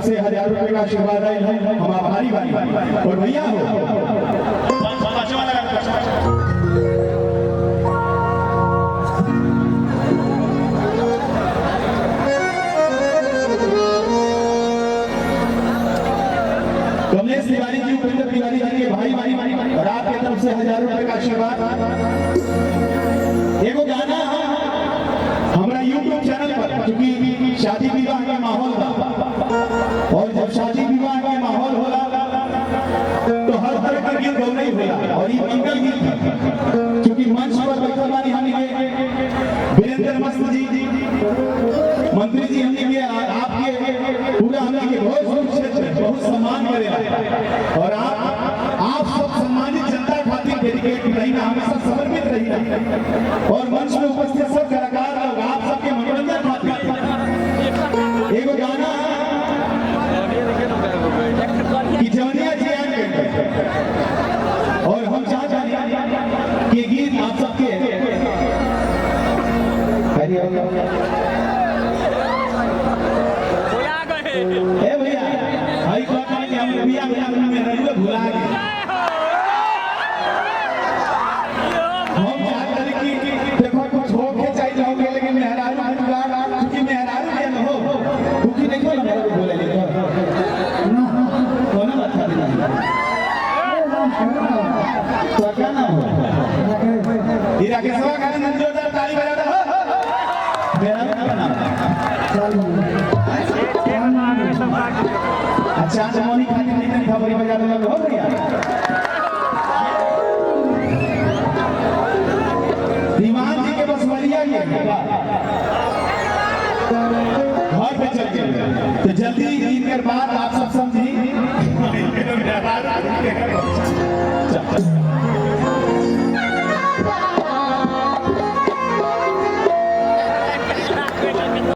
तरफ से 1000 रुपए का आशीर्वाद है, हम आभारी बानी। और भैया हो कमलेश तिवारी जी, उपेंद्र तिवारी जी के भाई और आपके तरफ से 1000 रुपए का आशीर्वाद। एगो गाना हमारा YouTube चैनल पर, क्योंकि शादी विवाह का माहौल था और जब शादी विवाह का माहौल होला तो हर तरह का गीत गौने होला और ये मंगल गीत था। क्योंकि मंच पर बैठल बानी हमने वीरेंद्र मस्त जी, मंत्री जी, हमने के आपके पूरा हमने के बहुत सम्मान करेला और आप सब सम्मानित जनता खातिर डेडिकेट रही ना, हमेशा समर्पित रही और मंच में उपस्थित सब कलाकार लोग आप सबके मनोरंजन खातिर एगो गाना कि जवनिया जियान के और हम चाहते हैं कि गीत आप सबके ए भैया भाई को कि हम भैया में रहुए भुला गए। हम चाहते हैं कि देखो कुछ हो के चाहिए होंगे, लेकिन मेहरारू क्योंकि मेहरारू के न हो क्योंकि देखो ना मेहरारू बोले ना कौन बात कर रही तो क्या नाम हो हीरा के सवा का जोरदार ताली बजा दो। मेरा नाम अच्छा जमोनी खाने नहीं खबरी बजा दो हो भैया। दीवान जी के बस बढ़िया ये घर पे चल गए तो जल्दी इनके बाद आप सब समझी